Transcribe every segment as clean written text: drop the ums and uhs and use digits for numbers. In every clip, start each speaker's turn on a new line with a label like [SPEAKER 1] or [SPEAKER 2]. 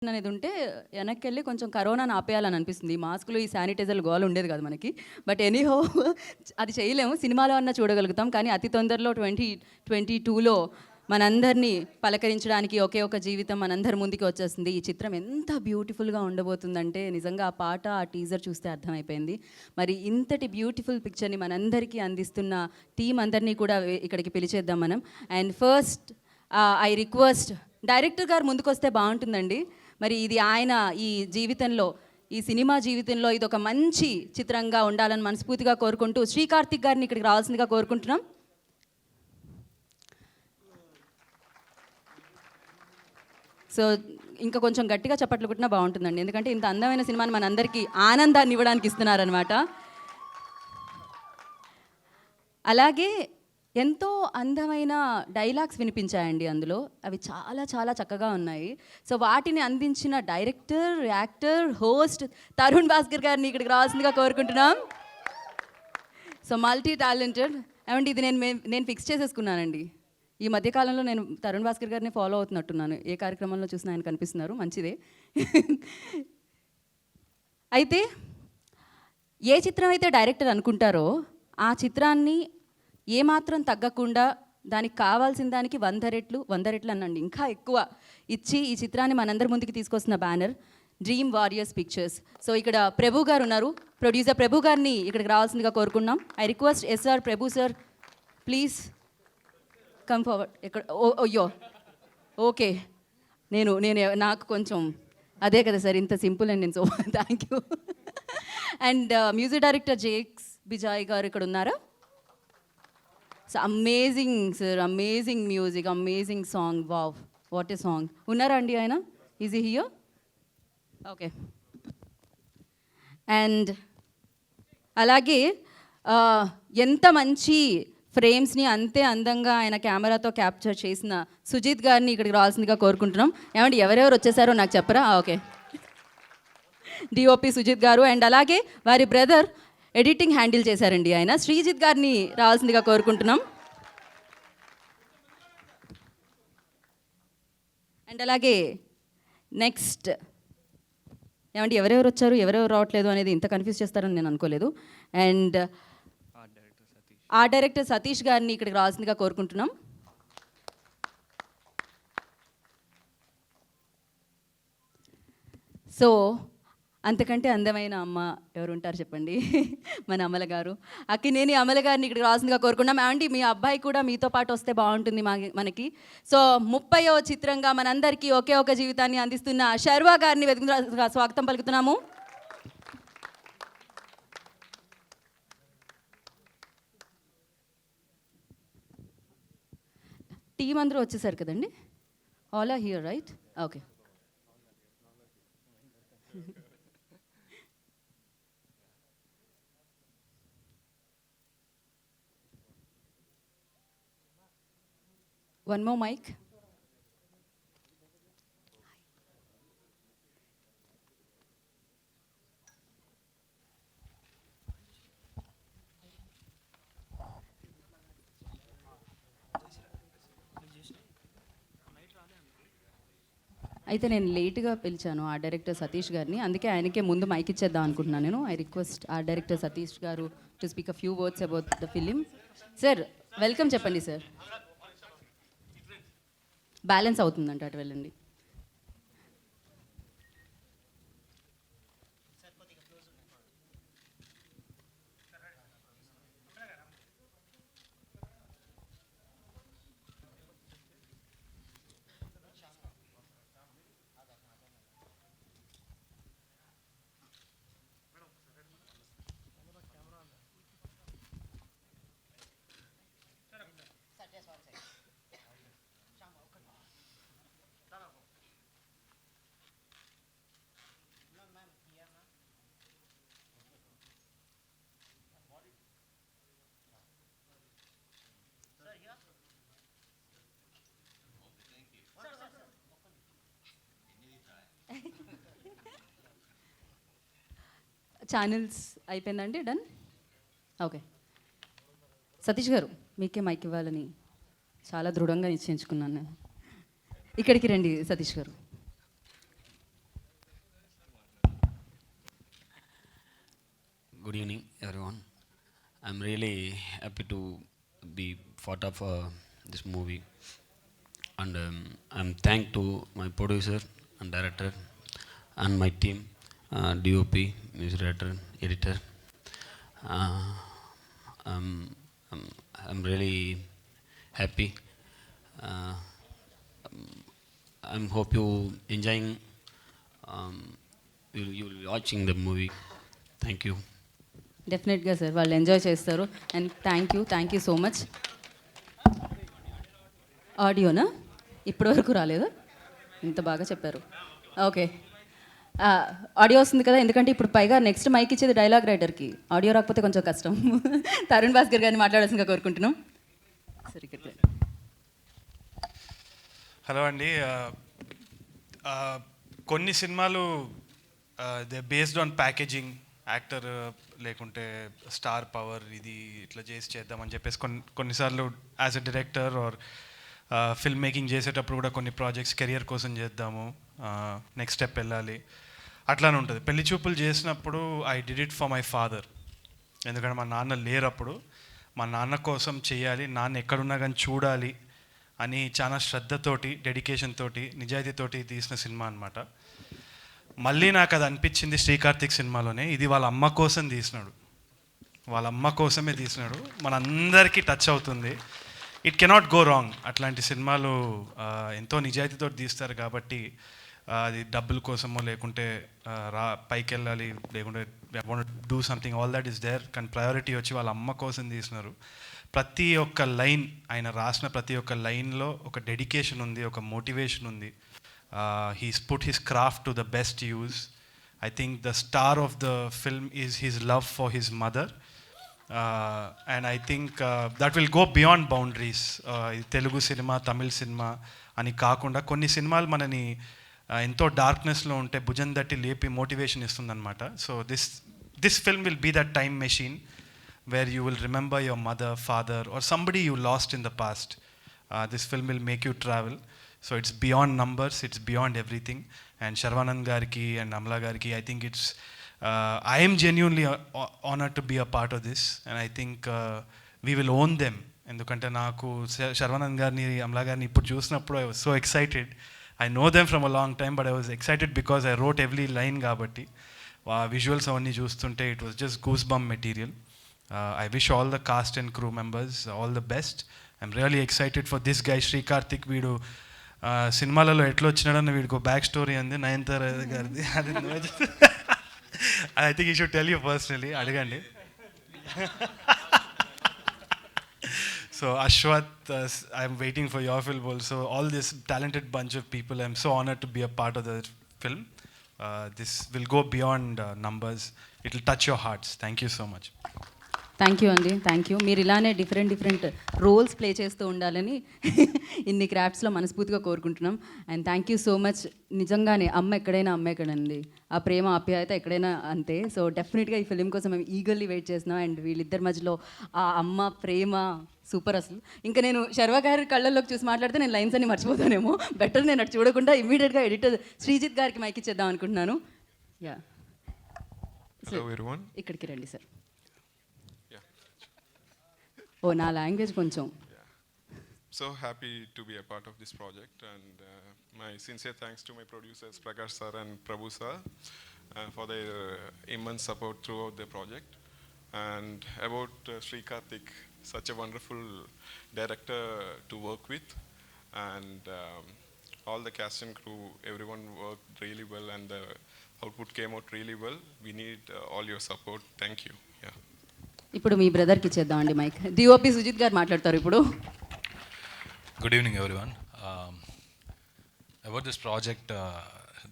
[SPEAKER 1] అనేది ఉంటే వెనక్కెళ్ళి కొంచెం కరోనాని ఆపేయాలని అనిపిస్తుంది. ఈ మాస్కులు, ఈ శానిటైజర్లు గోల ఉండేది కాదు మనకి. బట్ ఎనీహౌ అది చేయలేము. సినిమాలో అన్నా చూడగలుగుతాం. కానీ అతి తొందరలో 2022లో మనందరినీ పలకరించడానికి ఒకే ఒక జీవితం మనందరి ముందుకి వచ్చేస్తుంది. ఈ చిత్రం ఎంత బ్యూటిఫుల్గా ఉండబోతుందంటే నిజంగా ఆ పాట, ఆ టీజర్ చూస్తే అర్థమైపోయింది. మరి ఇంతటి బ్యూటిఫుల్ పిక్చర్ని మనందరికీ అందిస్తున్న టీం అందరినీ కూడా ఇక్కడికి పిలిచేద్దాం మనం. And first I request director గారు ముందుకొస్తే బాగుంటుందండి. మరి ఇది ఆయన ఈ జీవితంలో, ఈ సినిమా జీవితంలో ఇది ఒక మంచి చిత్రంగా ఉండాలని మనస్ఫూర్తిగా కోరుకుంటూ శ్రీ కార్తిక్ గారిని ఇక్కడికి రావాల్సిందిగా కోరుకుంటున్నాం. సో ఇంకా కొంచెం గట్టిగా చప్పట్లు కొట్టినా బాగుంటుందండి. ఎందుకంటే ఇంత అందమైన సినిమాని మనందరికీ ఆనందాన్ని ఇవ్వడానికి ఇస్తున్నారనమాట. అలాగే ఎంతో అందమైన డైలాగ్స్ వినిపించాయండి అందులో. అవి చాలా చాలా చక్కగా ఉన్నాయి. సో వాటిని అందించిన director, actor, host Tarun Bhaskar గారిని ఇక్కడికి రావాల్సిందిగా కోరుకుంటున్నాం. So multi talented. ఏమంటే ఇది నేను ఫిక్స్ చేసేసుకున్నానండి. ఈ మధ్యకాలంలో నేను తరుణ్ భాస్కర్ గారిని ఫాలో అవుతున్నట్టున్నాను. ఏ కార్యక్రమంలో చూసినా ఆయన కనిపిస్తున్నారు, మంచిదే. అయితే ఏ చిత్రం అయితే డైరెక్టర్ అనుకుంటారో ఆ చిత్రాన్ని ఏమాత్రం తగ్గకుండా దానికి కావాల్సిన దానికి 100 రెట్లు అనండి, ఇంకా ఎక్కువ ఇచ్చి ఈ చిత్రాన్ని మనందరి ముందుకు తీసుకొస్తున్న banner dream warriors pictures. So ఇక్కడ ప్రభు గారు ఉన్నారు. ప్రొడ్యూసర్ ప్రభు గారిని ఇక్కడికి రావాల్సిందిగా కోరుకున్నాం. I request S R Prabhu sir, please come forward. ఇక్కడ అయ్యో ఓకే, నేను నాకు కొంచెం అదే కదా సార్, ఇంత సింపుల్ అండి. నేను so thank you. And music director Jakes Bejoy గారు ఇక్కడ ఉన్నారా? So amazing sir, amazing music, amazing song. Wow, what a song. ఉన్నారా అండి ఆయన? ఈజ్ ఈ హియర్? ఓకే. అండ్ అలాగే ఎంత మంచి ఫ్రేమ్స్ని అంతే అందంగా ఆయన కెమెరాతో క్యాప్చర్ చేసిన సుజిత్ గారిని ఇక్కడికి రావాల్సిందిగా కోరుకుంటున్నాం. ఏమంటే ఎవరెవరు వచ్చేసారో నాకు చెప్పరా? ఓకే, డిఓపి సుజిత్ గారు. అండ్ అలాగే వారి బ్రదర్ ఎడిటింగ్ హ్యాండిల్ చేశారండి ఆయన, శ్రీజిత్ గారిని రావాల్సిందిగా కోరుకుంటున్నాం. అండ్ అలాగే నెక్స్ట్ ఏమంటే ఎవరెవరు వచ్చారు, ఎవరెవరు రావట్లేదు అనేది ఇంత కన్ఫ్యూజ్ చేస్తారని నేను అనుకోలేదు. అండ్ ఆ డైరెక్టర్ సతీష్ గారిని ఇక్కడికి రావాల్సిందిగా కోరుకుంటున్నాం. సో అంతకంటే అందమైన అమ్మ ఎవరు ఉంటారు చెప్పండి? మన అమల గారు. అక్కినేని అమల గారిని ఇక్కడికి రావాల్సిందిగా కోరుకున్నాం. ఏమంటే మీ అబ్బాయి కూడా మీతో పాటు వస్తే బాగుంటుంది మనకి. సో 30వ చిత్రంగా మనందరికీ ఒకే ఒక జీవితాన్ని అందిస్తున్న శర్వా గారిని వెతుకుగా స్వాగతం పలుకుతున్నాము. టీం అందరూ వచ్చేసారు కదండి? All are here right? Okay. One more mic. అయితే నేను లేట్గా పిలిచాను ఆ డైరెక్టర్ సతీష్ గారిని, అందుకే ఆయనకే ముందు మైక్ ఇచ్చేద్దాం అనుకుంటున్నాను నేను. ఐ రిక్వెస్ట్ ఆ డైరెక్టర్ సతీష్ గారు to speak a few words about the film. Sir welcome చెప్పండి సార్. బ్యాలెన్స్ అవుతుందంట, అటు వెళ్ళండి. ఛానల్స్ అయిపోయిందండి, డన్. ఓకే, సతీష్ గారు మీకే మైక్ ఇవ్వాలని చాలా దృఢంగా నిశ్చయించుకున్నాను నేను. ఇక్కడికి రండి సతీష్ గారు.
[SPEAKER 2] Good evening, everyone. I'm really happy to be part of this movie, and I'm thank to my producer and director and my team, DOP, music director, editor. Uh, I'm, I'm, I'm really happy. Uh, I hope you enjoying. Um, you'll watching the movie. Thank you.
[SPEAKER 1] డెఫినెట్గా sir వాళ్ళు enjoy చేస్తారు. And thank you so much. ఆడియోనా ఇప్పటివరకు రాలేదు, ఇంత బాగా చెప్పారు. Okay, audio వస్తుంది కదా, ఎందుకంటే ఇప్పుడు పైగా నెక్స్ట్ మైక్ ఇచ్చేది డైలాగ్ రైటర్కి. ఆడియో రాకపోతే కొంచెం కష్టం. తరుణ్ భాస్కర్ గారిని మాట్లాడాల్సిందిగా కోరుకుంటున్నాం. సరే, ఇక్కడ
[SPEAKER 3] హలో అండి. కొన్ని సినిమాలు they based on packaging, actor లేకుంటే స్టార్ పవర్, ఇది ఇట్లా చేద్దామని చెప్పేసి కొన్నిసార్లు as a director or film making చేసేటప్పుడు కూడా కొన్ని ప్రాజెక్ట్స్ కెరియర్ కోసం చేద్దాము, నెక్స్ట్ స్టెప్ వెళ్ళాలి, అట్లానే ఉంటుంది. పెళ్లి చూపులు చేసినప్పుడు I did it for my father. ఎందుకంటే మా నాన్న లేరప్పుడు మా నాన్న కోసం చేయాలి, నాన్న ఎక్కడున్నా కానీ చూడాలి అని చాలా శ్రద్ధతోటి, డెడికేషన్ తోటి, నిజాయితీతోటి తీసిన సినిమా అనమాట. మళ్ళీ నాకు అది అనిపించింది శ్రీకార్తిక్ సినిమాలోనే, ఇది వాళ్ళ అమ్మ కోసం తీసినాడు, వాళ్ళ అమ్మ కోసమే తీసినాడు, మనందరికీ టచ్ అవుతుంది. It cannot go wrong. అట్లాంటి సినిమాలు ఎంతో నిజాయితీతో తీస్తారు కాబట్టి అది డబ్బుల కోసమో లేకుంటే పైకి వెళ్ళాలి, లేకుంటే I want do something, all that is there. కానీ ప్రయారిటీ వచ్చి వాళ్ళ అమ్మ కోసం తీసినారు. ప్రతి ఒక్క లైన్, ఆయన రాసిన ప్రతి ఒక్క లైన్లో ఒక డెడికేషన్ ఉంది, ఒక మోటివేషన్ ఉంది. He's put his craft to the best use. I think the star of the film is his love for his mother. And I think that will go beyond boundaries. Telugu cinema, Tamil cinema అని కాకుండా కొన్ని సినిమాలు మనని ఎంతో డార్క్నెస్లో ఉంటే భుజం తట్టి లేపి మోటివేషన్ ఇస్తుందన్నమాట. So this film will be that time machine where you will remember your mother, father, or somebody you lost in the past. This film will make you travel. So it's beyond numbers, it's beyond everything. And Sharvanand Garki and Amla Garki, I think it's, I am genuinely honored to be a part of this. And I think we will own them. ఎందుకంటే నాకు శర్వానంద్ గారిని, అమలా గారిని ఇప్పుడు చూసినప్పుడు I was so excited. I know them from a long time, but I was excited because I wrote every line. కాబట్టి visuals అవన్నీ చూస్తుంటే it was just goose bump material. I wish all the cast and crew members all the best. I'm really excited for this guy, Sri Karthik. వీడు సినిమాలలో ఎట్లా వచ్చినాడన్న వీడికి back story అంది, నయనతార గారిది. అది I think you should tell you personally, అడగండి. So Ashwath, I'm waiting for your film also. All this talented bunch of people, I'm so honored to be a part of the film. This will go beyond numbers. It will touch your hearts. Thank you so much.
[SPEAKER 1] Thank you అండి, thank you. మీరు ఇలానే different roles play చేస్తూ ఉండాలని ఇన్ని క్రాఫ్ట్స్లో మనస్ఫూర్తిగా కోరుకుంటున్నాం. And thank you so much. నిజంగానే అమ్మ ఎక్కడైనా అమ్మ ఎక్కడండి, ఆ ప్రేమ ఆప్యాయత ఎక్కడైనా అంతే. సో డెఫినెట్గా ఈ ఫిలిం కోసం మేము ఈగర్లీ వెయిట్ చేస్తున్నాం. అండ్ వీళ్ళిద్దరి మధ్యలో ఆ అమ్మ ప్రేమ సూపర్ అసలు. ఇంకా నేను శర్వా గారి కళ్ళల్లోకి చూసి మాట్లాడితే నేను లైన్స్ అన్ని మర్చిపోతానేమో. బెటర్ నేను అటు చూడకుండా ఇమ్మీడియట్గా ఎడిటర్ శ్రీజిత్ గారికి మైక్ ఇచ్చేద్దాం అనుకుంటున్నాను. యా, ఇక్కడికి రండి సార్. ఓ, నా లాంగ్వేజ్ కొంచెం.
[SPEAKER 4] So happy to be a part of this project, and my sincere thanks to my producers Prakash sir and Prabhu sir for their immense support throughout the project. And about Sri Karthik, such a wonderful director to work with, and all the cast and crew, everyone worked really well, and the output came out really well. We need all your support. Thank you. Yeah.
[SPEAKER 1] ఇప్పుడు మీ బ్రదర్కి ఇచ్చేద్దామండి mic. DOP Sujith గారు మాట్లాడతారు ఇప్పుడు.
[SPEAKER 5] Good evening, everyone. About this project,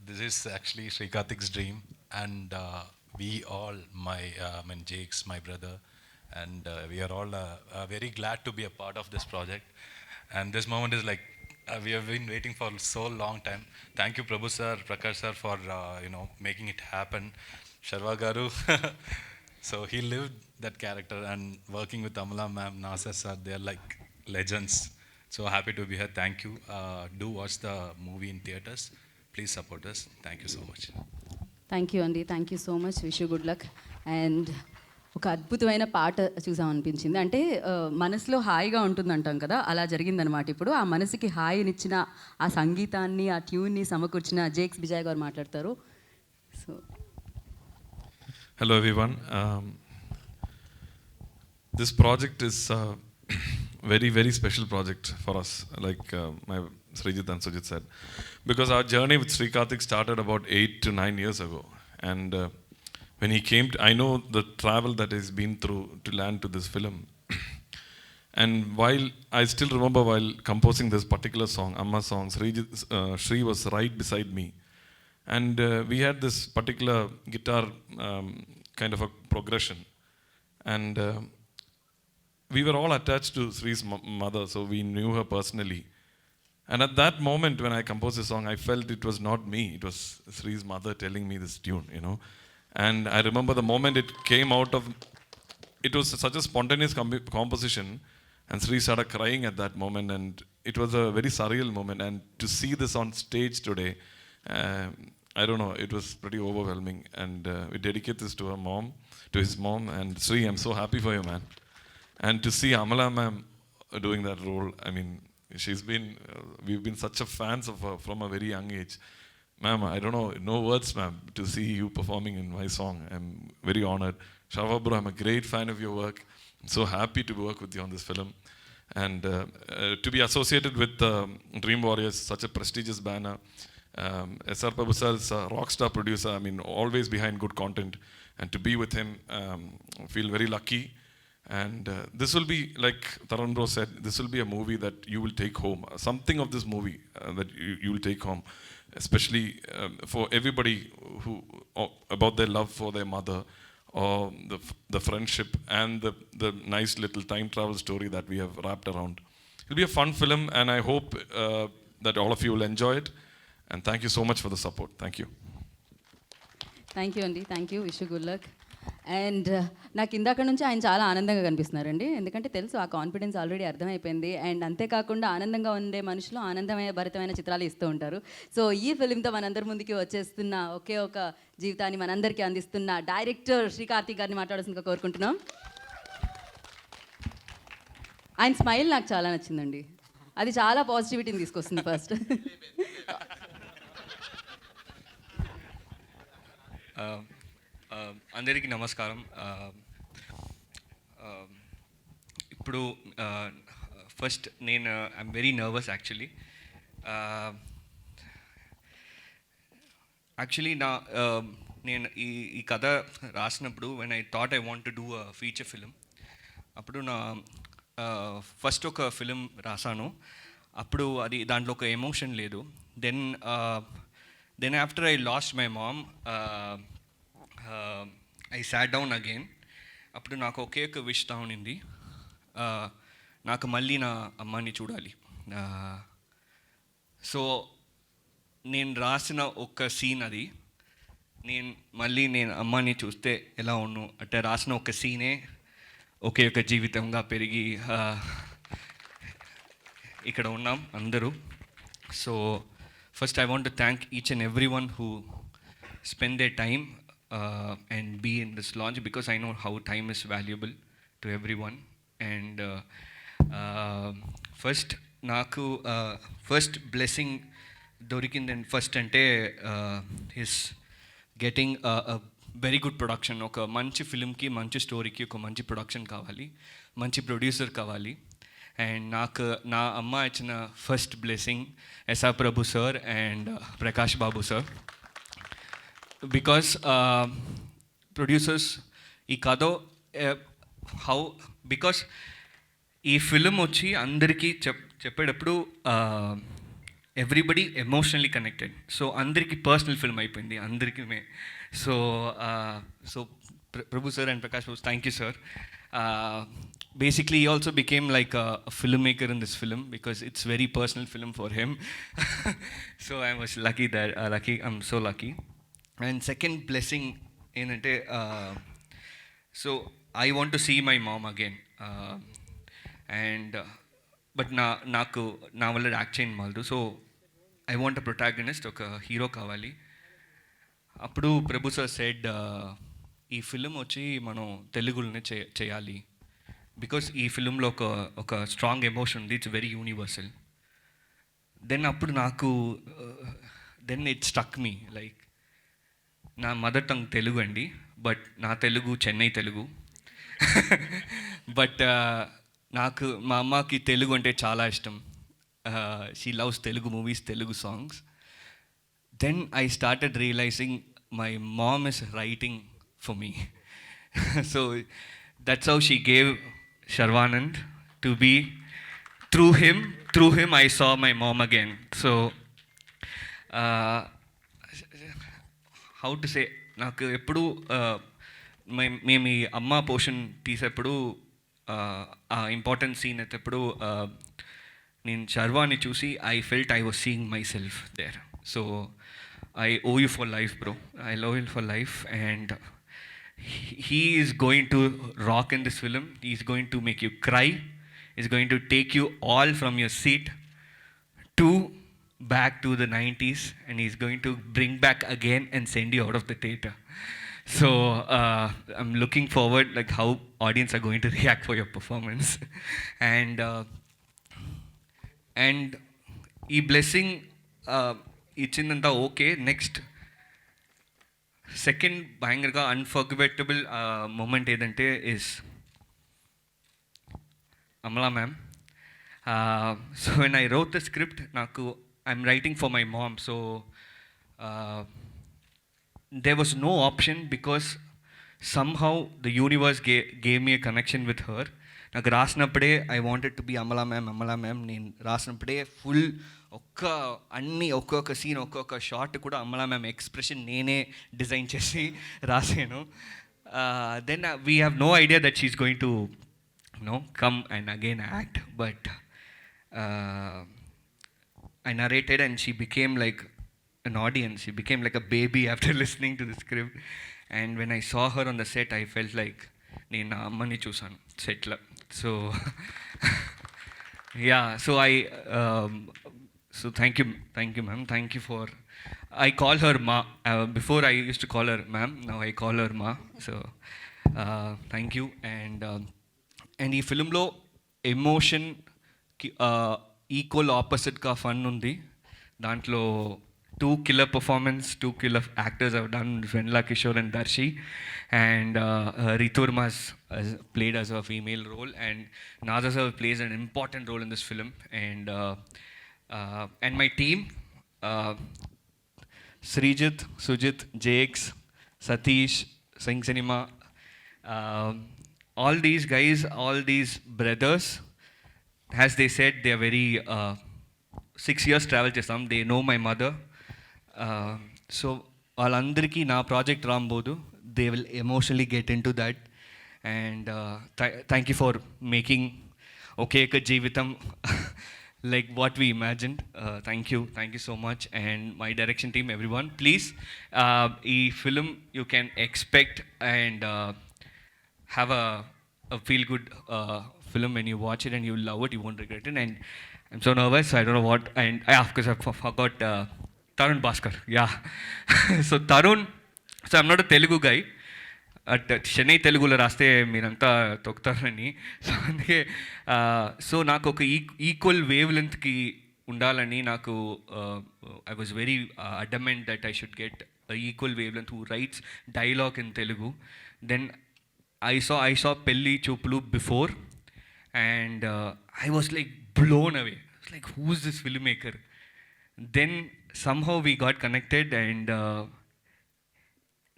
[SPEAKER 5] this is actually Sri Karthik's dream, and we all, Jake's my brother, and we are all very glad to be a part of this project. And this moment is like we have been waiting for so long time. Thank you, Prabhu sir, Prakash sir, for making it happen. Sharva garu. So he lived that character, and working with Amala ma'am, Nasir sir, they are like legends. So happy to be here. Thank you. Do watch the movie in theaters. Please support us. Thank you so much.
[SPEAKER 1] Thank you అండి, thank you so much. Wish you good luck. And ఒక అద్భుతమైన పాట చూసామనిపించింది. అంటే మనసులో హాయిగా ఉంటుందంటాం కదా, అలా జరిగిందనమాట. ఇప్పుడు ఆ మనసుకి హాయినిచ్చిన ఆ సంగీతాన్ని, ఆ ట్యూన్ని సమకూర్చిన జేక్స్ బిజయ్ గారు మాట్లాడతారు. So
[SPEAKER 6] Hello, everyone. This project is a very, very special project for us, like my Srijit and Sujit said, because our journey with Sri Karthik started about 8 to 9 years ago. And when he came, I know the travel that he's been through to land to this film. And while I still remember, while composing this particular song, Amma song, Sri was right beside me. And we had this particular guitar kind of a progression. And we were all attached to Sri's mother, so we knew her personally. And at that moment, when I composed the song, I felt it was not me, it was Sri's mother telling me this tune, you know. And I remember the moment it came out of, it was such a spontaneous composition, and Sri started crying at that moment, and it was a very surreal moment. And to see this on stage today, I don't know, it was pretty overwhelming. And we dedicate this to her mom, to his mom. And Sri, I'm so happy for you, man. And to see Amala ma'am doing that role, I mean, she's been, we've been such a fans of her from a very young age. Ma'am, I don't know, no words, ma'am, to see you performing in my song. I'm very honored. Shava bro, I'm a great fan of your work. I'm so happy to work with you on this film. And to be associated with Dream Warriors, such a prestigious banner. S.R. Prabhu sir is a rock star producer, I mean, always behind good content. And to be with him, I feel very lucky. And this will be, like Tarun bro said, this will be a movie that you will take home. Something of this movie that you will take home, especially for everybody who, about their love for their mother, or the friendship, and the nice little time travel story that we have wrapped around. It will be a fun film, and I hope that all of you will enjoy it. And thank you so much for the support. Thank you.
[SPEAKER 1] Thank you అండి, thank you, wish good luck. And నాకు ఇందాక నుంచి ఆయన చాలా ఆనందంగా కనిపిస్తున్నారండి, ఎందుకంటే తెలుసు ఆ కాన్ఫిడెన్స్ ఆల్రెడీ అర్థమైపోయింది. అండ్ అంతేకాకుండా ఆనందంగా ఉండే మనుషులు ఆనందమైన భరితమైన చిత్రాలు ఇస్తూ ఉంటారు. సో ఈ ఫిలింతో మనందరి ముందుకి వచ్చేస్తున్న ఒకే ఒక జీవితాన్ని మనందరికీ అందిస్తున్న డైరెక్టర్ శ్రీ కార్తీక్ గారిని మాట్లాడాల్సిందిగా కోరుకుంటున్నాం. ఆయన స్మైల్ నాకు చాలా నచ్చిందండి, అది చాలా పాజిటివిటీని తీసుకొస్తుంది. ఫస్ట్
[SPEAKER 7] అందరికీ నమస్కారం. ఇప్పుడు ఫస్ట్ నేను ఐఎమ్ వెరీ నర్వస్ యాక్చువల్లీ. నేను ఈ కథ రాసినప్పుడు when I thought I want to do a feature film, అప్పుడు నా ఫస్ట్ ఒక ఫిలిం రాసాను. అప్పుడు అది దాంట్లో ఒక ఎమోషన్ లేదు. Then after I lost my mom, I sat down again. అప్పుడు నాకు ఒకే ఒక విష్ ఉండింది, నాకు మళ్ళీ నా అమ్మాని చూడాలి. సో నేను రాసిన ఒక్క సీన్ అది, నేను అమ్మాని చూస్తే ఎలా ఉన్ను అంటే రాసిన ఒక సీనే ఒకే ఒక జీవితంగా పెరిగి ఇక్కడ ఉన్నాం అందరూ. So first I want to thank each and everyone who spend their time and be in this launch, because I know how time is valuable to everyone. And first నాకు first blessing దొరికిందని first అంటే is getting a very good production. ఒక మంచి ఫిల్మ్కి, మంచి స్టోరీకి ఒక మంచి production కావాలి, మంచి ప్రొడ్యూసర్ కావాలి. అండ్ నాకు నా అమ్మ ఇచ్చిన first blessing S R Prabhu sir and Prakash Babu sir. Because producers ఈ కథ బికాస్ ఈ ఫిలిం వచ్చి అందరికీ చెప్పేటప్పుడు ఎవ్రీబడి ఎమోషనల్లీ కనెక్టెడ్. సో అందరికీ పర్సనల్ ఫిల్మ్ అయిపోయింది అందరికీ. So Prabhu sir and Prakash Babu, thank you sir. Basically, he also became like a filmmaker in this film because it's very personal film for him. So I was lucky that I'm so lucky. And second blessing ఏంటంటే, so I want to see my mom again. But నాకు నా వల్ల act చేయని వాళ్ళు. So I want a protagonist, ఒక hero కావాలి. అప్పుడు Prabhu sir said ఈ ఫిలిం వచ్చి మనం తెలుగులోనే చేయాలి, బికాస్ ఈ ఫిలింలో ఒక స్ట్రాంగ్ ఎమోషన్ ఉంది, ఇట్స్ వెరీ యూనివర్సల్. దెన్ అప్పుడు నాకు then it stuck me like, నా మదర్ టంగ్ తెలుగు అండి, బట్ నా తెలుగు చెన్నై తెలుగు. బట్ నాకు మా అమ్మకి తెలుగు అంటే చాలా ఇష్టం. She loves Telugu movies, Telugu songs. Then I started realising my mom is writing for me. So that's how she gave Sharvanand to be, through him I saw my mom again. So how to say, నాకు ఎప్పుడు మేము ఈ అమ్మ portion తీసేప్పుడు ఆ important scene ఎప్పుడు నేను శర్వాని చూసి I felt I was seeing myself there. So I owe you for life bro, I love you for life. And he is going to rock in this film. He is going to make you cry. He is going to take you all from your seat to back to the 90s, and he is going to bring back again and send you out of the theater. So I'm looking forward like how audience are going to react for your performance. And ee blessing ichindanta okay. Next second భయంకరగా unforgettable moment ఏదంటే is Amala ma'am. So when I wrote the script, నాకు I'm writing for my mom. So there was no option because somehow the universe gave me a connection with her. నాకు రాసినప్పుడే I wanted to be Amala ma'am. నేను రాసినప్పుడే full ఒక్కొక్క scene ఒక్కొక్క shot కూడా Amala ma'am expression నేనే design చేసి రాసాను. Then we have no idea that she's going to come and again act, but I narrated and she became like an audience. She became like a baby after listening to the script. And when I saw her on the set, I felt like నేను అమ్మని చూసాను సెట్లో. So yeah, so so thank you ma'am, thank you for, I call her ma, before I used to call her ma'am, now I call her ma. So thank you. And ఈ ఫిలింలో ఎమోషన్కి equal ఆపోజిట్గా fun ఉంది. దాంట్లో 2 killer performance, 2 killer actors have done, Venla Kishore and Darshi, and Ritu Verma has played as a female role, and Naza sir plays an important role in this film. And my team, Srijit, Sujit, JX, Satish, Singh Cinema, all these guys, all these brothers, as they said, they are very 6 years travel chestam. They know my mother. So వాళ్ళందరికీ నా project రాబోదు, they will emotionally get in to that. And thank you for making Oke Oka Jeevitham like what we imagined. Thank you so much. And my direction team, everyone, please, ee film you can expect and have a feel good film when you watch it, and you will love it, you won't regret it. And I'm so nervous, I don't know what. And of course I forgot Tarun Bhaskar. Yeah. So Tarun, so I'm not a Telugu guy. Chennai తెలుగులో రాస్తే మీరంతా తొక్కుతారని. So అందుకే so నాకు ఒక equal wave లెంత్కి ఉండాలని నాకు I was very adamant that I should get equal wavelength who writes dialogue in Telugu. Then I saw Pelli Choopulu before, and I was like blown away, like who is this filmmaker. Then somehow we got connected, and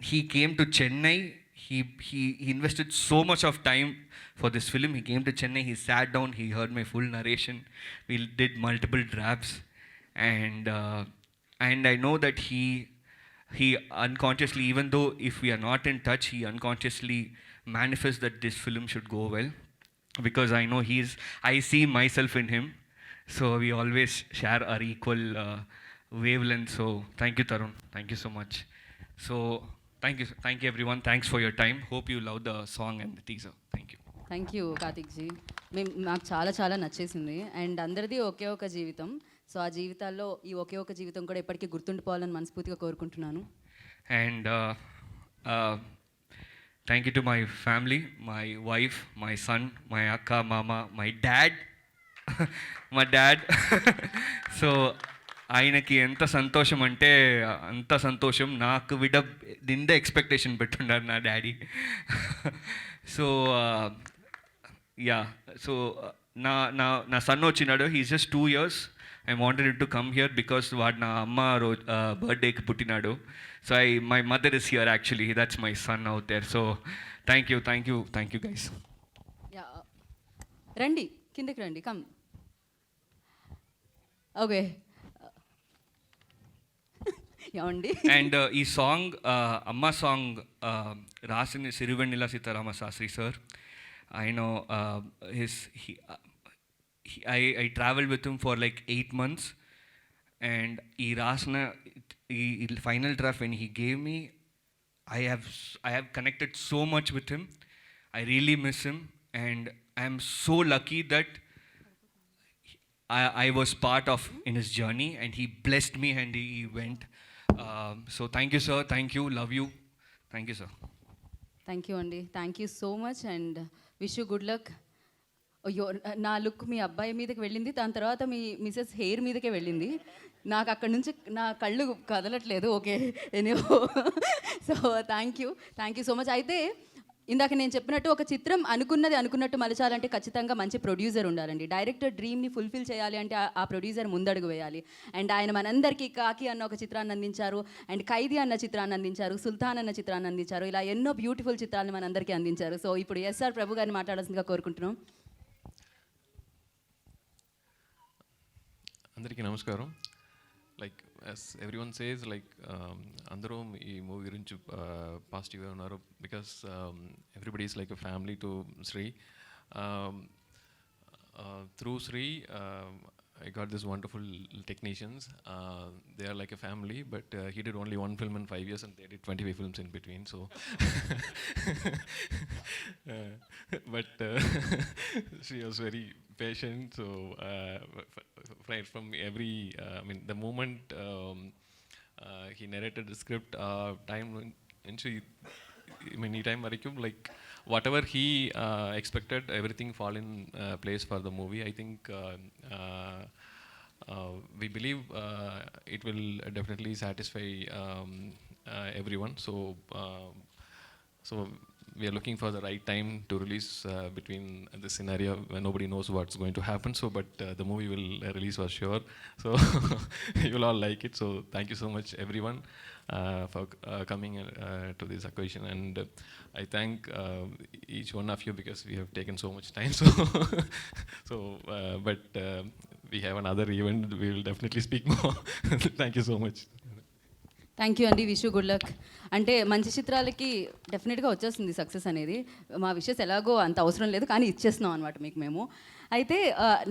[SPEAKER 7] he came to Chennai. He invested so much of time for this film. He came to Chennai, he sat down, he heard my full narration. We did multiple drafts, and I know that he unconsciously, even though if we are not in touch, he unconsciously manifests that this film should go well, because I know I see myself in him. So we always share our equal wavelength. So thank you Tarun, thank you so much. So thank you everyone, thanks for your time. Hope you love the song and the teaser. Thank you
[SPEAKER 1] Karthik ji. నాకు చాలా నచ్చేసింది. And అందరిది ఒకే ఒక జీవితం. So ఆ జీవితాల్లో ఈ ఒకే ఒక జీవితం కూడా ఎప్పటికీ గుర్తుండిపోవాలని మనస్ఫూర్తిగా కోరుకుంటున్నాను.
[SPEAKER 7] And Thank you to my family, my wife, my son, my akka, mama, my dad. మా డాడ్ సో ఆయనకి ఎంత సంతోషం అంటే అంత సంతోషం. నాకు నిండే ఎక్స్పెక్టేషన్ పెట్టున్నారు నా డాడీ. సో యా, సో నా నా నా సన్ వచ్చినాడు. He's just 2 years. I wanted to come here because వాడు నా అమ్మ బర్త్డేకి పుట్టినాడు. So my mother is here actually. That's my son out there. So thank you guys.
[SPEAKER 1] Yeah, రండి కిందకి రండి, కమ్. ఓకే, ఏమండి.
[SPEAKER 7] అండ్ ఈ సాంగ్ అమ్మ సాంగ్ రాసింది Sirivennela Seetharama Sastry sir. I know I traveled with him for like 8 months, and ఈ రాసిన ఈ final draft when he gave me, I have connected so much with him. I really miss him, and I am so lucky that I was part of in his journey, and he blessed me and he went. So thank you sir, thank you, love you, thank you sir.
[SPEAKER 1] Thank you అండి, thank you so much and wish you good luck. అయ్యో, నా look మీ అబ్బాయి మీదకి వెళ్ళింది, దాని తర్వాత మీ Mrs hair మీదకే వెళ్ళింది. నాకు అక్కడి నుంచి నా కళ్ళు కదలట్లేదు. Okay, anyway. So thank you so much. అయితే ఇందాక నేను చెప్పినట్టు ఒక చిత్రం అనుకున్నట్టు మలచాలంటే ఖచ్చితంగా మంచి ప్రొడ్యూసర్ ఉండాలండి. డైరెక్టర్ డ్రీమ్ని ఫుల్ఫిల్ చేయాలి అంటే ఆ ప్రొడ్యూసర్ ముందడుగు వేయాలి. అండ్ ఆయన మనందరికీ కాకి అన్న ఒక చిత్రాన్ని అందించారు, అండ్ ఖైదీ అన్న చిత్రాన్ని అందించారు, సుల్తాన్ అన్న చిత్రాన్ని అందించారు. ఇలా ఎన్నో బ్యూటిఫుల్ చిత్రాలను మనందరికీ అందించారు. సో ఇప్పుడు ఎస్ఆర్ ప్రభు గారిని మాట్లాడాల్సిందిగా కోరుకుంటున్నాం.
[SPEAKER 6] అందరికీ నమస్కారం. Like as everyone says, like అందరూ ఈ మూవీ గురించి పాజిటివ్గా ఉన్నారు because everybody is like a family to Sri. Through Sri I got this wonderful technicians. They are like a family, but he did only one film in 5 years and they did 25 films in between. So, but she was very patient. So, right from every, I mean, the moment he narrated the script, time when she, I mean, anytime like whatever he expected, everything fall in place for the movie. I think we believe it will definitely satisfy everyone. So we are looking for the right time to release between this scenario when nobody knows what's going to happen. So, but the movie will release for sure. So you will all like it. So thank you so much, everyone, for coming to this occasion. And I thank each one of you because we have taken so much time. But we have another event. We will definitely speak more. Thank you so much.
[SPEAKER 1] Thank you అండి, wish you good luck. అంటే మంచి చిత్రాలకి డెఫినెట్గా వచ్చేస్తుంది success అనేది. మా wishes ఎలాగో అంత అవసరం లేదు, కానీ ఇచ్చేస్తున్నాం అనమాట మీకు మేము. అయితే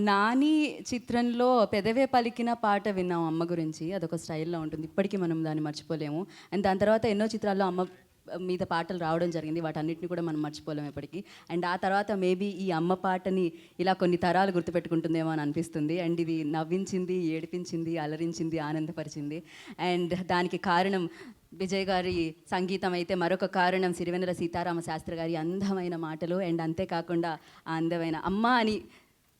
[SPEAKER 1] నాని చిత్రంలో పెదవే పలికిన పాట విన్నాం అమ్మ గురించి. అదొక స్టైల్లో ఉంటుంది, ఇప్పటికీ మనం దాన్ని మర్చిపోలేము. అండ్ దాని తర్వాత ఎన్నో చిత్రాల్లో అమ్మ మీద పాటలు రావడం జరిగింది, వాటన్నిటిని కూడా మనం మర్చిపోలేము ఎప్పటికీ. అండ్ ఆ తర్వాత మేబీ ఈ అమ్మ పాటని ఇలా కొన్ని తరాలు గుర్తుపెట్టుకుంటుందేమో అని అనిపిస్తుంది. అండ్ ఇది నవ్వించింది, ఏడిపించింది, అలరించింది, ఆనందపరిచింది. అండ్ దానికి కారణం విజయ్ గారి సంగీతం అయితే, మరొక కారణం సిరివెన్నెల సీతారామ శాస్త్రి గారి అందమైన మాటలు. అండ్ అంతేకాకుండా ఆ అందమైన అమ్మ అని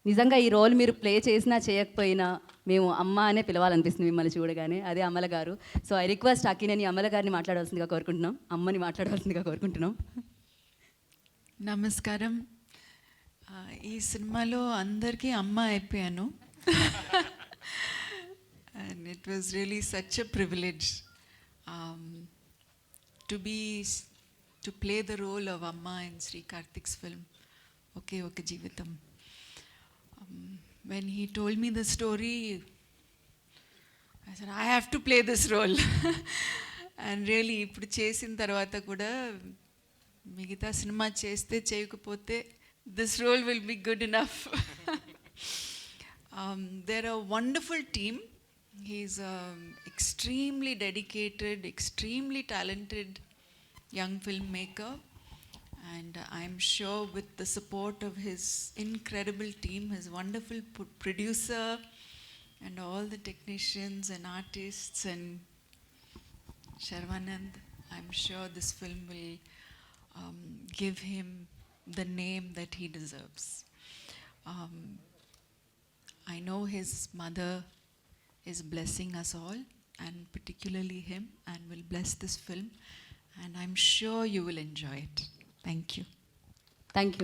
[SPEAKER 1] నిజంగా ఈ రోల్ మీరు ప్లే చేసినా చేయకపోయినా మేము అమ్మ అనే పిలవాలనిపిస్తుంది మిమ్మల్ని చూడగానే. అదే అమల గారు. So I request Akkineni Amala గారిని మాట్లాడాల్సిందిగా కోరుకుంటున్నాం, అమ్మని మాట్లాడాల్సిందిగా కోరుకుంటున్నాం.
[SPEAKER 8] నమస్కారం. ఈ సినిమాలో అందరికీ అమ్మ అయిపోయాను. And it was really such a privilege to play the role of amma in Sri Karthik's film Oke Oka Jeevitham. When he told me the story, I said, I have to play this role. And really, ఇప్పుడు చేసిన తర్వాత కూడా మిగతా సినిమా చేస్తే చేయకపోతే this role will be good enough. They're a wonderful team. He's extremely dedicated, extremely talented young filmmaker. And I'm sure with the support of his incredible team, his wonderful producer, and all the technicians and artists and Sharvanand, I'm sure this film will give him the name that he deserves. Um, I know his mother is blessing us all, and particularly him, and will bless this film. And I'm sure you will enjoy it. Thank you.
[SPEAKER 1] Thank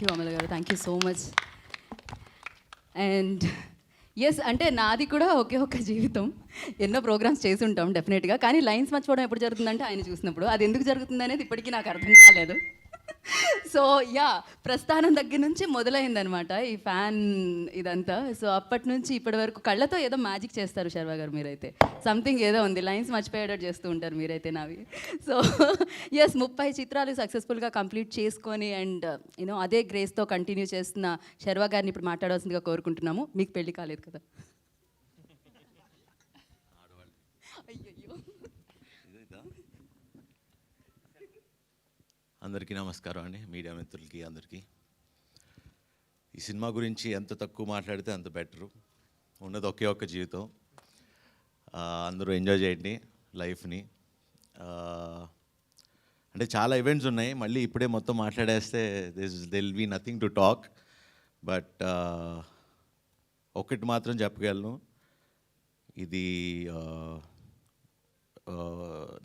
[SPEAKER 1] you Amala గారు, thank you so much. And yes, అంటే నాది కూడా ఒకే ఒక్క జీవితం, ఎన్నో programmes చేసి ఉంటాం డెఫినెట్గా, కానీ లైన్స్ మర్చిపోవడం ఎప్పుడు జరుగుతుందంటే ఆయన చూసినప్పుడు. అది ఎందుకు జరుగుతుంది అనేది ఇప్పటికీ నాకు అర్థం కాలేదు. సో యా, ప్రస్థానం దగ్గర నుంచి మొదలైందనమాట ఈ ఫ్యాన్ ఇదంతా. సో అప్పటి నుంచి ఇప్పటి వరకు కళ్ళతో ఏదో మ్యాజిక్ చేస్తారు శర్వా గారు మీరైతే. సంథింగ్ ఏదో ఉంది, లైన్స్ మర్చిపోయేటట్టు చేస్తూ ఉంటారు మీరైతే నావి. సో ఎస్, 30 చిత్రాలు సక్సెస్ఫుల్గా కంప్లీట్ చేసుకొని అండ్ యూనో అదే గ్రేస్తో కంటిన్యూ చేస్తున్న శర్వా గారిని ఇప్పుడు మాట్లాడాల్సిందిగా కోరుకుంటున్నాము. మీకు పెళ్లి కాలేదు కదా? అయ్యయ్యో.
[SPEAKER 9] అందరికీ నమస్కారం అండి, మీడియా మిత్రులకి అందరికీ. ఈ సినిమా గురించి ఎంత తక్కువ మాట్లాడితే అంత బెటరు. ఉన్నది ఒకే ఒక్క జీవితం, అందరూ ఎంజాయ్ చేయండి లైఫ్ని. అంటే చాలా ఈవెంట్స్ ఉన్నాయి, మళ్ళీ ఇప్పుడే మొత్తం మాట్లాడేస్తే there'll be nothing to talk. But ఒకటి మాత్రం చెప్పగలను, ఇది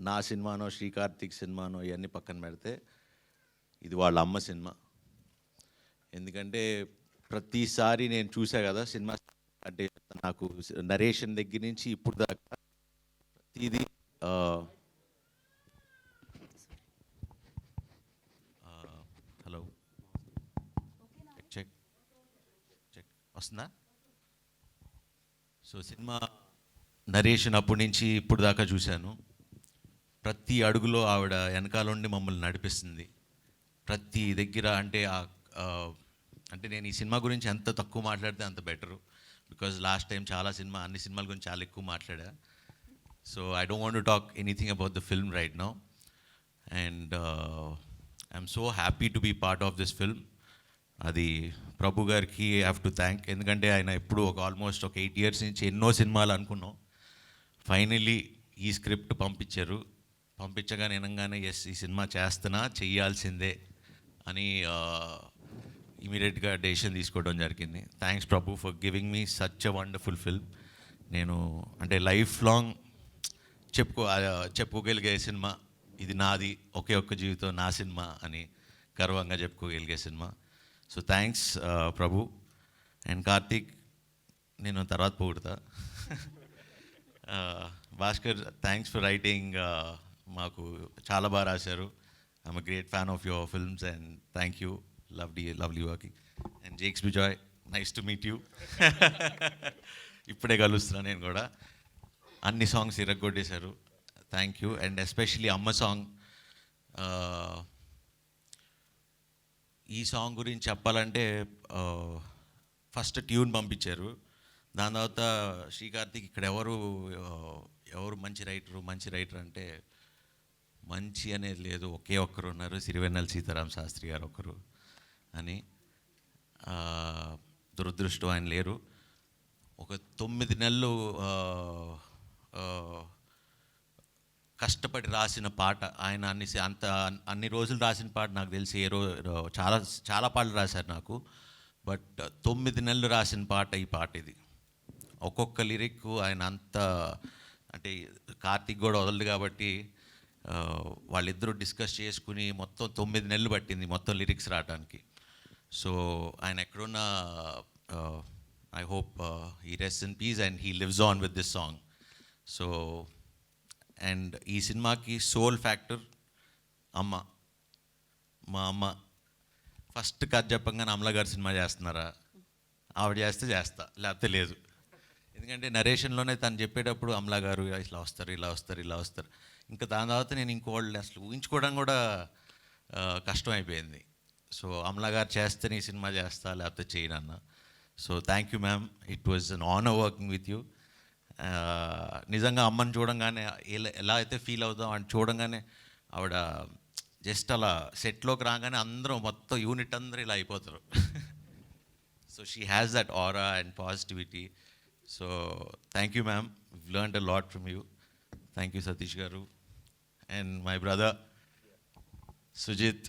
[SPEAKER 9] నా సినిమానో శ్రీకార్తిక్ సినిమానో ఇవన్నీ పక్కన పెడితే ఇది వాళ్ళ అమ్మ సినిమా. ఎందుకంటే ప్రతిసారి నేను చూసా కదా సినిమా, అంటే నాకు నరేషన్ దగ్గర నుంచి ఇప్పుడు దాకా ప్రతిదీ హలో చెక్ చెక్ వస్తుందా? సో సినిమా నరేషన్ అప్పటి నుంచి ఇప్పుడు దాకా చూశాను. ప్రతి అడుగులో ఆవిడ వెనకాల ఉండి మమ్మల్ని నడిపిస్తుంది ప్రతి దగ్గర. అంటే నేను ఈ సినిమా గురించి ఎంత తక్కువ మాట్లాడితే అంత బెటరు, బికాజ్ లాస్ట్ టైం అన్ని సినిమాల గురించి చాలా ఎక్కువ మాట్లాడా. So I don't want to talk anything about the film right now. And I'm so happy to be part of this film. అది ప్రభు గారికి ఐ హ్యావ్ టు థ్యాంక్, ఎందుకంటే ఆయన ఎప్పుడు ఆల్మోస్ట్ ఒక 8 years నుంచి ఎన్నో సినిమాలు అనుకున్నాం. ఫైనలీ ఈ స్క్రిప్ట్ పంపించారు. పంపించగానే వినగానే ఎస్ ఈ సినిమా చెయ్యాల్సిందే అని ఇమీడియట్గా డెసిషన్ తీసుకోవడం జరిగింది. Thanks Prabhu for giving me such a wonderful film. నేను అంటే లైఫ్ లాంగ్ చెప్పుకోగలిగే సినిమా ఇది, నాది ఒకే ఒక్క జీవితం నా సినిమా అని గర్వంగా చెప్పుకోగలిగే సినిమా. So thanks Prabhu. And Karthik నేను తర్వాత పొగుడుతా. Bhaskar, thanks for writing. మాకు చాలా బాగా రాశారు. I'm a great fan of your films and thank you. Lovely working. And Jakes Bejoy, nice to meet you. ఇప్పుడే కలుస్తున్నాను నేను కూడా. అన్ని సాంగ్స్ ఇరగొట్టేశారు, థ్యాంక్ యూ. అండ్ ఎస్పెషలీ అమ్మ సాంగ్. ఈ సాంగ్ గురించి చెప్పాలంటే ఫస్ట్ ట్యూన్ పంపించారు, దాని తర్వాత శ్రీకార్తిక్ ఇక్కడ ఎవరు మంచి రైటర్ అంటే మంచి అనేది లేదు, ఒకే ఒక్కరు ఉన్నారు, సిరివెన్నెల సీతారాం శాస్త్రి గారు ఒకరు అని. దురదృష్టం ఆయన లేరు. ఒక 9 నెలలు కష్టపడి రాసిన పాట ఆయన. అన్ని రోజులు రాసిన పాట నాకు తెలిసి చాలా పాటలు రాశారు నాకు, బట్ 9 నెలలు రాసిన పాట ఈ పాట ఇది. ఒక్కొక్క లిరిక్ ఆయన అంటే కార్తీక్ కూడా వదలదు కాబట్టి వాళ్ళిద్దరూ డిస్కస్ చేసుకుని మొత్తం 9 నెలలు పట్టింది మొత్తం లిరిక్స్ రావడానికి. సో ఆయన ఎక్కడున్నా I hope he rest in peace and he lives on with this song. So and ఈ సినిమాకి సోల్ ఫ్యాక్టర్ మా అమ్మ. ఫస్ట్ కథ చెప్పంగానే అమల గారు సినిమా చేస్తున్నారా, ఆవిడ చేస్తా, లేకపోతే లేదు. ఎందుకంటే నరేషన్లోనే తను చెప్పేటప్పుడు అమలా గారు ఇలా వస్తారు. ఇంకా దాని తర్వాత నేను ఇంకోళ్ళు అసలు ఊహించుకోవడం కూడా కష్టం అయిపోయింది. సో అమలా గారు చేస్తేనే ఈ సినిమా చేస్తా, లేకపోతే చేయనన్నా. So thank you ma'am, it was an honour working with you. నిజంగా అమ్మని చూడంగానే ఎలా అయితే ఫీల్ అవుతాం అని చూడంగానే ఆవిడ జస్ట్ అలా సెట్లోకి రాగానే అందరూ మొత్తం యూనిట్ అందరూ ఇలా అయిపోతారు. So she has that aura and positivity. So thank you ma'am, we've learned a lot from you. Thank you Satish garu and my brother Sujith,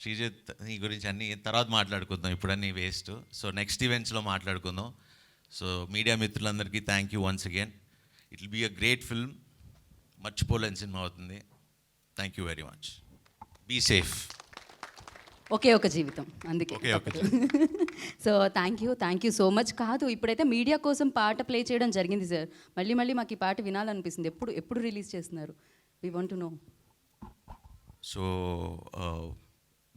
[SPEAKER 9] Srijith నీ గురించి అన్ని తర్వాత మాట్లాడుకుందాం, ఇప్పుడు అన్నీ వేస్ట్. సో నెక్స్ట్ ఈవెంట్స్లో మాట్లాడుకుందాం. సో మీడియా మిత్రులందరికీ thank you once again. It will be a great film, మర్చిపోలేని సినిమా అవుతుంది. Thank you very much. Be safe.
[SPEAKER 1] Oke Oka Jeevitham, అందుకే.
[SPEAKER 9] Oke Oka
[SPEAKER 1] so thank you so much. కాదు, ఇప్పుడైతే మీడియా కోసం పాట ప్లే చేయడం జరిగింది సార్. మళ్ళీ మాకు ఈ పాట వినాలనిపిస్తుంది. ఎప్పుడు రిలీజ్ చేస్తున్నారు? We want to know.
[SPEAKER 9] So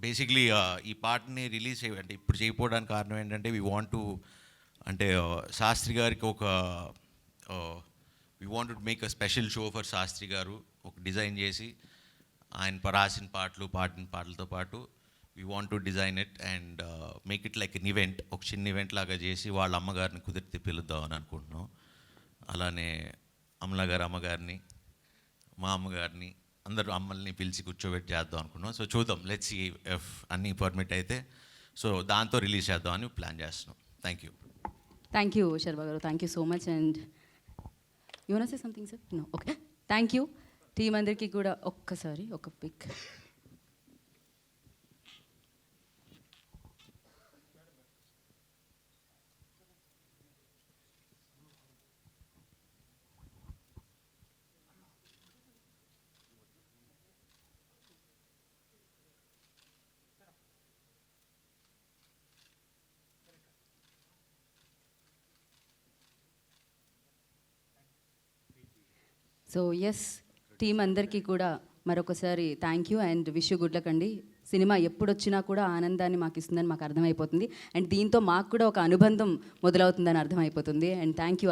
[SPEAKER 9] basically ఈ పాటని రిలీజ్ అంటే ఇప్పుడు చేయకపోవడానికి కారణం ఏంటంటే వి వాంట్ టు అంటే శాస్త్రి గారికి ఒక we want to make a special show for Shastri garu. ఒక డిజైన్ చేసి ఆయన రాసిన పాటలు పాడిన పాటలతో పాటు we want to design it and make it like an event, ఒక చిన్న ఈవెంట్ లాగా చేసి వాళ్ళ అమ్మగారిని కుదిరితే పిలుద్దామని అనుకుంటున్నాం. అలానే అమలా గారు అమ్మగారిని, మా అమ్మగారిని, అందరూ అమ్మల్ని పిలిచి కూర్చోబెట్టి చేద్దాం అనుకున్నాం. సో చూద్దాం, లెట్స్ సీ ఇఫ్ అన్నీ పర్మిట్ అయితే. సో దాంతో రిలీజ్ చేద్దామని ప్లాన్ చేస్తున్నాం. Thank you
[SPEAKER 1] Sharma garu, thank you so much. And you want say something sir? No, okay, thank you. Team అందరికీ కూడా ఒక్కసారి ఒక పిక్. సో ఎస్, టీం అందరికీ కూడా మరొకసారి thank you and wish you good luck అండి. సినిమా ఎప్పుడు వచ్చినా కూడా ఆనందాన్ని మాకు ఇస్తుందని మాకు అర్థమైపోతుంది. అండ్ దీంతో మాకు కూడా ఒక అనుబంధం మొదలవుతుందని అర్థమైపోతుంది. And thank you.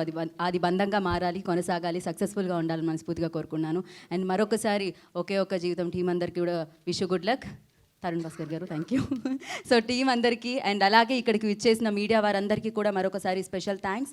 [SPEAKER 1] అది బంధంగా మారాలి, కొనసాగాలి, సక్సెస్ఫుల్గా ఉండాలని మనస్ఫూర్తిగా కోరుకున్నాను. అండ్ మరొకసారి ఒకే ఒక జీవితం టీం అందరికీ కూడా wish you good luck. Tarun Bhaskar గారు, థ్యాంక్ యూ. సో టీం అందరికీ అండ్ అలాగే ఇక్కడికి విచ్చేసిన మీడియా వారందరికీ కూడా మరొకసారి స్పెషల్ థ్యాంక్స్.